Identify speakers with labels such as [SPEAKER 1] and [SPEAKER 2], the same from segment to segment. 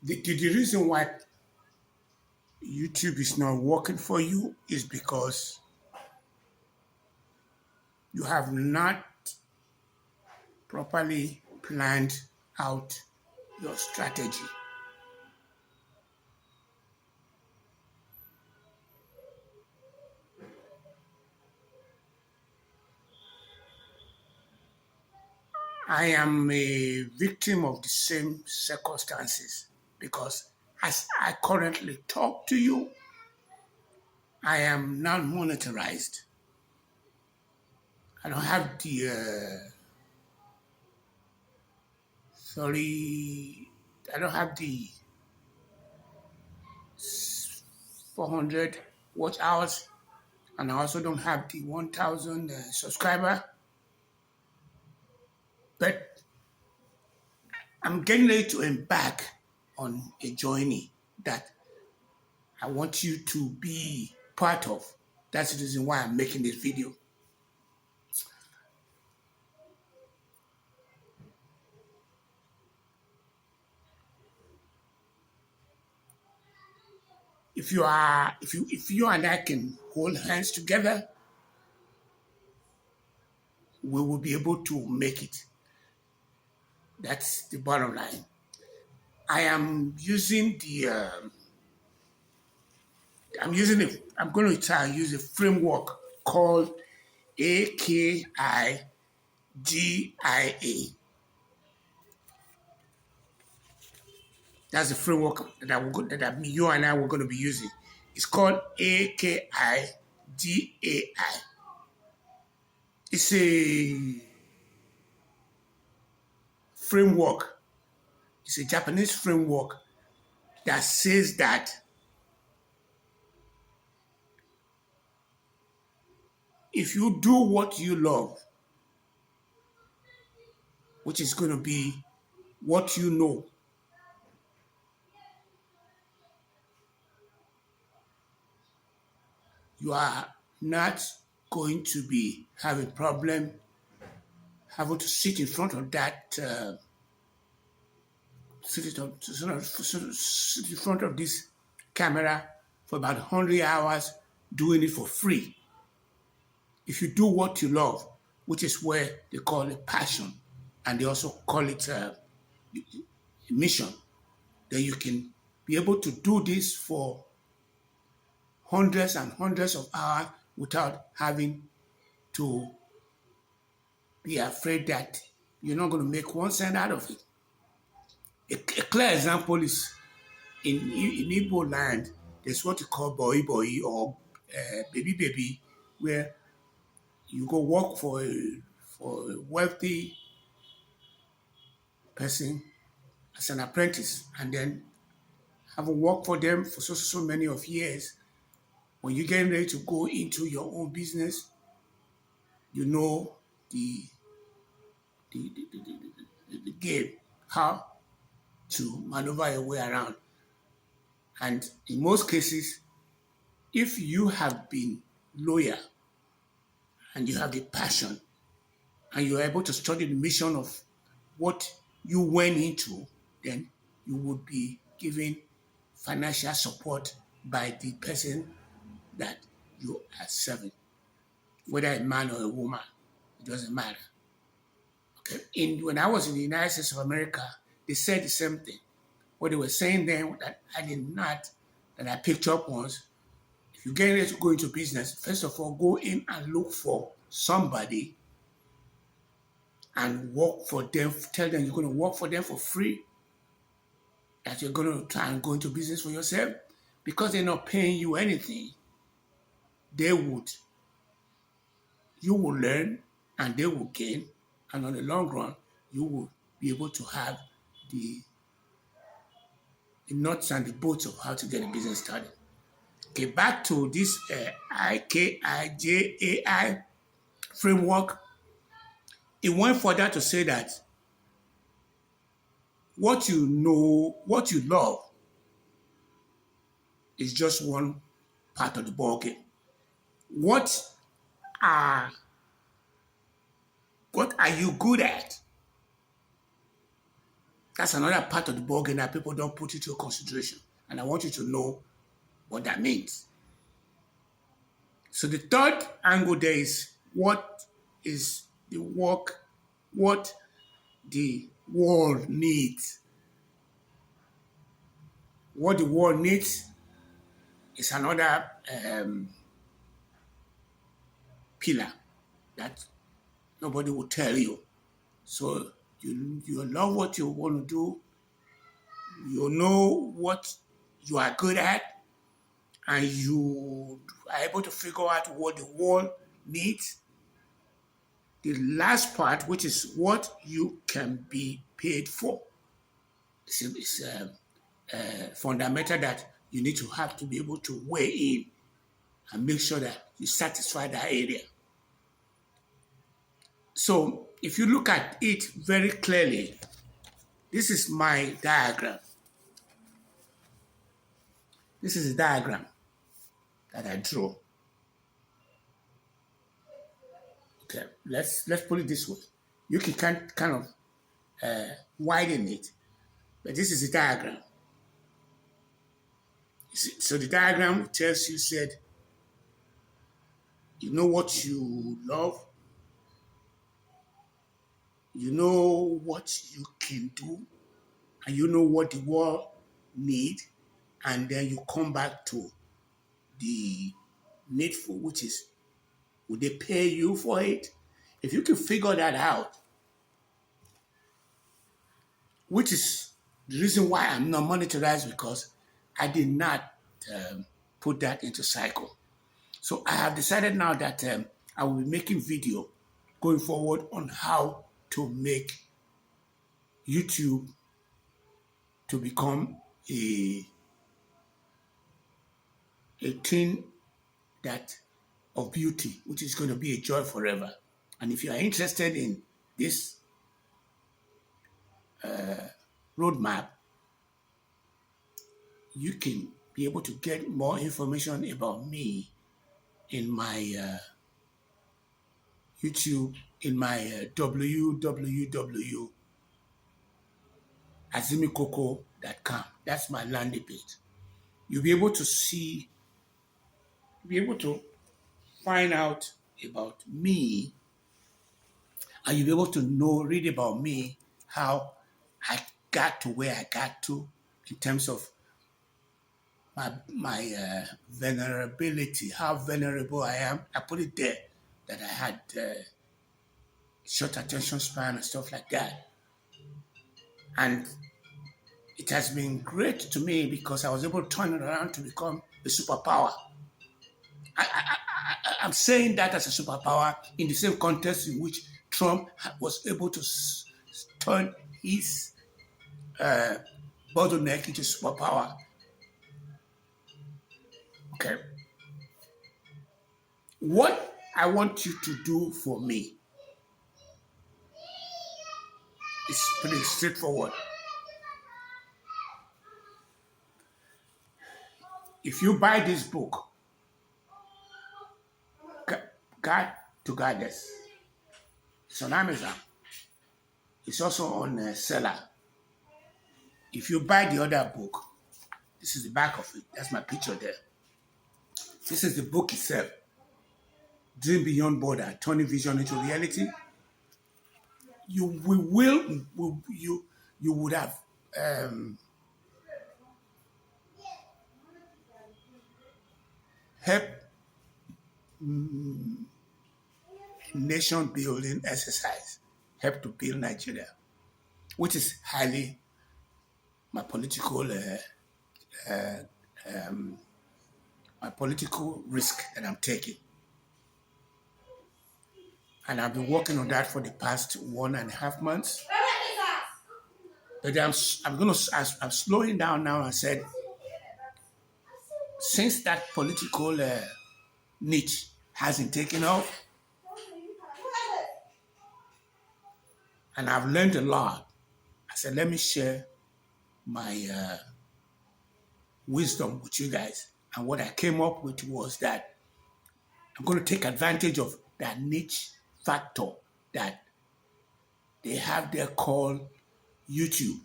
[SPEAKER 1] The reason why YouTube is not working for you is because you have not properly planned out your strategy. I am a victim of the same circumstances because as I currently talk to you, I am not monetized. I don't have the, sorry, I don't have the 400 watch hours, and I also don't have the 1,000 subscriber. But I'm getting ready to embark on a journey that I want you to be part of. That's the reason why I'm making this video. If you and I can hold hands together, we will be able to make it. That's the bottom line. I am using the I'm using it. I'm going to try and use a framework called AKIGIA. That's the framework you and I were going to be using. It's called AKIGAI. It's a framework. It's a Japanese framework that says that if you do what you love, which is going to be what you know, you are not going to be having problem having to sit in front of that sit in front of this camera for about 100 hours doing it for free. If you do what you love, which is where they call it passion, and they also call it mission, then you can be able to do this for hundreds and hundreds of hours without having to be afraid that you're not going to make 1 cent out of it. A clear example is in Igbo land, there's what you call boy boy or baby baby, where you go work for a wealthy person as an apprentice, and then have worked for them for so many of years. When you're getting ready to go into your own business, you know the the game, how to maneuver your way around. And in most cases, if you have been loyal and you have the passion and you're able to study the mission of what you went into, then you would be given financial support by the person that you are serving, whether a man or a woman, it doesn't matter. Okay. When I was in the United States of America, they said the same thing. What they were saying then that I did not, that I picked up was, if you're getting ready to go into business, first of all, go in and look for somebody and work for them. Tell them you're going to work for them for free, that you're going to try and go into business for yourself. Because they're not paying you anything, they would, you will learn and they will gain. And on the long run, you will be able to have the nuts and the bolts of how to get a business started. Okay, back to this IKIJAI framework. It went further to say that what you know, what you love is just one part of the ballgame. What are what are you good at? That's another part of the ballgame that people don't put into consideration. And I want you to know what that means. So the third angle there is what is the work, what the world needs. What the world needs is another pillar that nobody will tell you. So you love what you want to do, you know what you are good at, and you are able to figure out what the world needs. The last part, which is what you can be paid for, is fundamental that you need to have to be able to weigh in and make sure that you satisfy that area. So if you look at it very clearly, this is my diagram. This is a diagram that I drew. Okay, let's put it this way. You can kind of widen it, but this is a diagram. So the diagram tells you, said, you know what you love, you know what you can do, and you know what the world needs, and then you come back to the needful, which is, would they pay you for it? If you can figure that out, which is the reason why I'm not monetized, because I did not put that into cycle. So I have decided now that I will be making video going forward on how to make YouTube to become a thing that of beauty, which is going to be a joy forever. And if you are interested in this roadmap, you can be able to get more information about me in my YouTube, in my www.azimikoko.com. That's my landing page. You'll be able to see, be able to find out about me, and you'll be able to know, read about me, how I got to where I got to in terms of my vulnerability, how vulnerable I am. I put it there that I had short attention span and stuff like that. And it has been great to me because I was able to turn it around to become a superpower. I'm saying that as a superpower in the same context in which Trump was able to turn his bottleneck into superpower. Okay. What I want you to do for me is pretty straightforward. If you buy this book, God to Goddess, it's on Amazon. It's also on Seller. If you buy the other book, this is the back of it. That's my picture there. This is the book itself. Dream Beyond Border, Turning Vision into Reality. You would have helped nation building exercise, help to build Nigeria, which is highly my political risk that I'm taking. And I've been working on that for the past 1.5 months. But I'm slowing down now. I said, since that political niche hasn't taken off, and I've learned a lot, I said, let me share my wisdom with you guys. And what I came up with was that I'm going to take advantage of that niche factor that they have there called YouTube.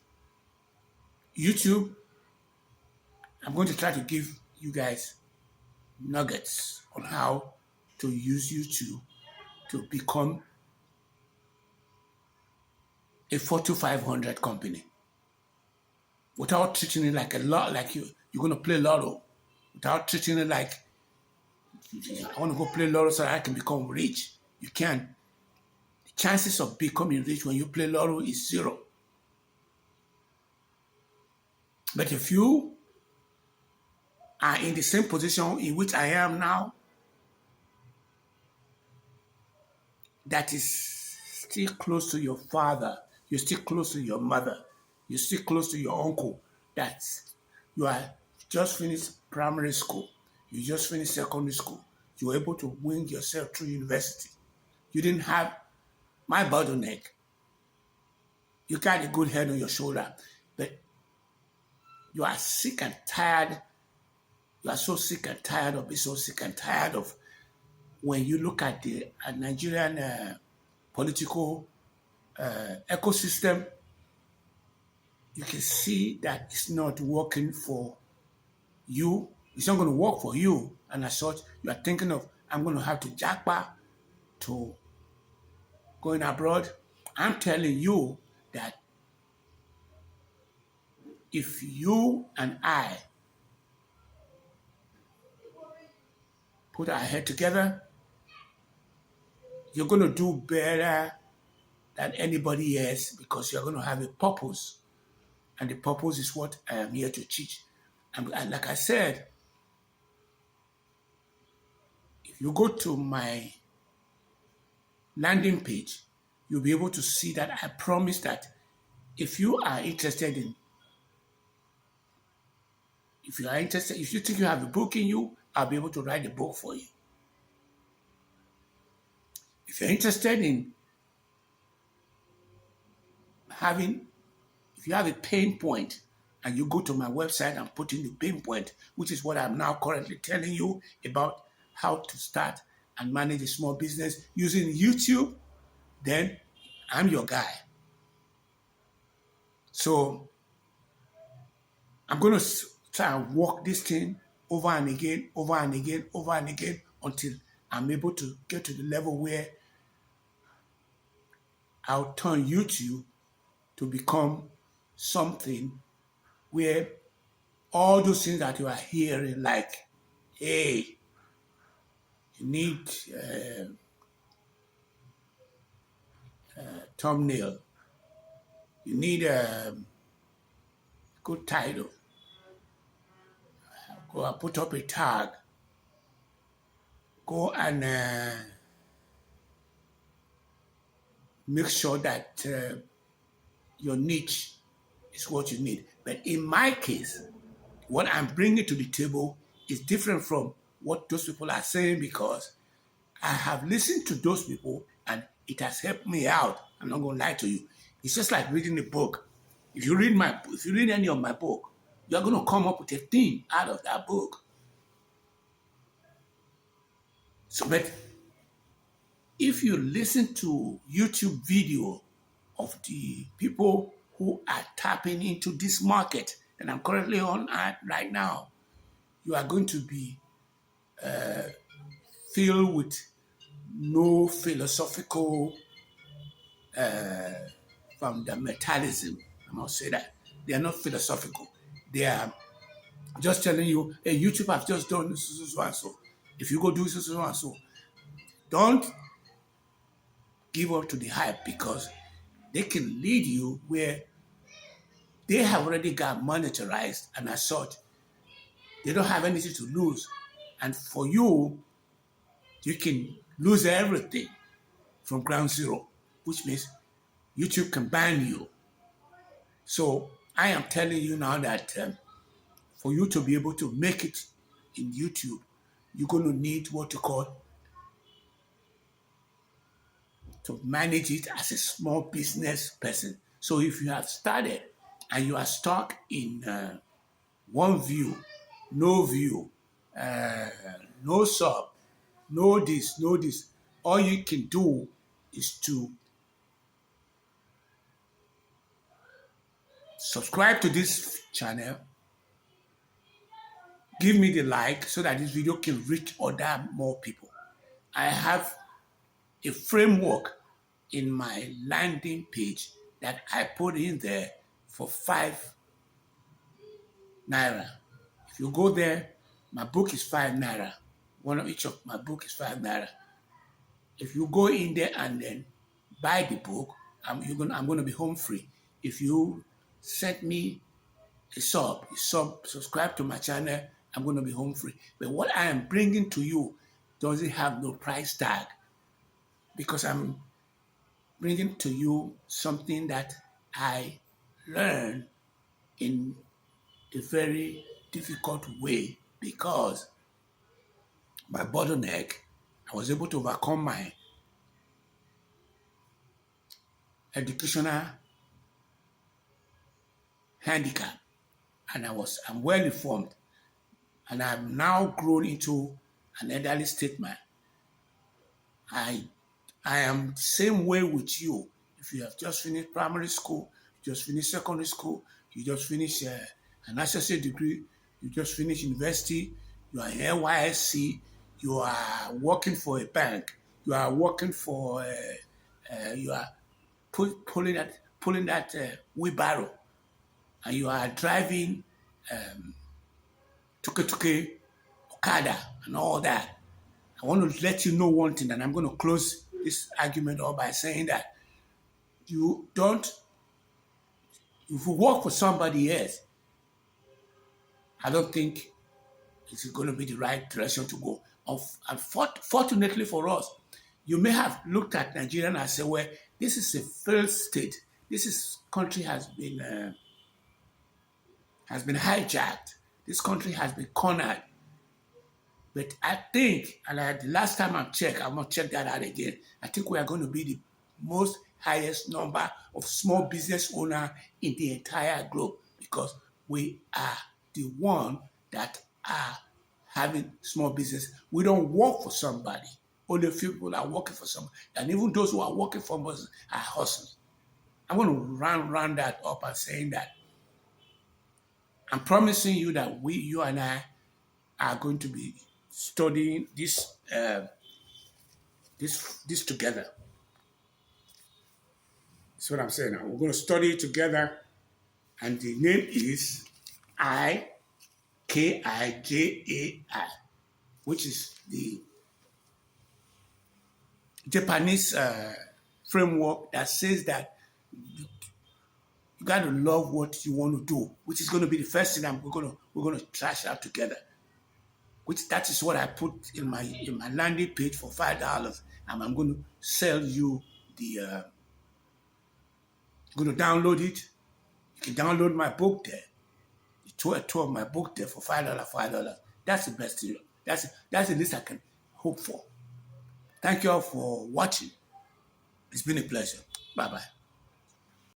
[SPEAKER 1] YouTube, I'm going to try to give you guys nuggets on how to use YouTube to become a Fortune 500 company without treating it like a lot, like you're going to play lotto, without treating it like I want to go play lotto so I can become rich. You can't. The chances of becoming rich when you play lotto is zero. But if you are in the same position in which I am now, that is still close to your father, you're still close to your mother, you're still close to your uncle, that you are just finished primary school, you just finished secondary school, you were able to wing yourself through university. You didn't have my bottleneck. You got a good head on your shoulder, but you are sick and tired. You are so sick and tired of being so sick and tired of when you look at the Nigerian political ecosystem, you can see that it's not working for you. It's not going to work for you. And as such, you are thinking of, I'm going to have to jackpot to going abroad. I'm telling you that if you and I put our head together, you're going to do better than anybody else because you're going to have a purpose. And the purpose is what I am here to teach. And like I said, if you go to my landing page, you'll be able to see that I promise that if you are interested in, if you are interested, if you think you have a book in you, I'll be able to write a book for you. If you're interested in having, if you have a pain point and you go to my website and put in the pain point, which is what I'm now currently telling you about how to start and manage a small business using YouTube, then I'm your guy. So I'm going to try and work this thing over and again, over and again, over and again until I'm able to get to the level where I'll turn YouTube to become something where all those things that you are hearing, like, hey, you need a thumbnail, you need a good title, go and put up a tag, go and make sure that your niche is what you need. But in my case, what I'm bringing to the table is different from what those people are saying because I have listened to those people and it has helped me out. I'm not going to lie to you. It's just like reading a book. If you read any of my book, you're going to come up with a theme out of that book. So, but if you listen to YouTube video of the people who are tapping into this market that I'm currently on at right now, you are going to be filled with no philosophical fundamentalism. I must say that. They are not philosophical. They are just telling you, hey, YouTube have just done this, so and so. If you go do this, so and so, don't give up to the hype because they can lead you where they have already got monetized and as such, they don't have anything to lose. And for you, you can lose everything from ground zero, which means YouTube can ban you. So I am telling you now that for you to be able to make it in YouTube, you're going to need what you call to manage it as a small business person. So if you have started and you are stuck in one view, uh, no sub, no this, all you can do is to subscribe to this channel, give me the like so that this video can reach other more people. I have a framework in my landing page that I put in there for 5 naira. If you go there, my book is 5 naira. One of each of my book is 5 naira. If you go in there and then buy the book, I'm going to be home free. If you send me a subscribe to my channel, I'm going to be home free. But what I am bringing to you doesn't have no price tag, because I'm bringing to you something that I learned in a very difficult way, because my bottleneck, I was able to overcome my educational handicap, and I'm well informed, and I'm now grown into an elderly statesman. I am the same way with you. If you have just finished primary school, you just finished secondary school, you just finished an associate degree, you just finished university, you are in NYSC, you are working for a bank, you are working for, you are pulling that wheelbarrow, and you are driving tuke-tuke, Okada, and all that. I want to let you know one thing, and I'm going to close this argument up by saying that if you work for somebody else, I don't think it's going to be the right direction to go. Fortunately for us, you may have looked at Nigeria and said, well, this is a failed state. This country has been hijacked. This country has been cornered. But I think, and the last time I checked, I'm going to check that out again, I think we are going to be the most highest number of small business owners in the entire globe, because we are the one that are having small business. We don't work for somebody. Only few people are working for somebody. And even those who are working for us are hustling. I'm going to round that up and saying that I'm promising you that you and I are going to be studying this together. That's what I'm saying now. We're going to study it together, and the name is IKIJAI, which is the Japanese framework that says that you got to love what you want to do, which is going to be the first thing we're going to trash out together. That is what I put in my landing page for $5, and I'm going to sell you the. You're going to download it. You can download my book there. The tour of my book there for $5. That's the best thing. That's the least I can hope for. Thank you all for watching. It's been a pleasure. Bye-bye.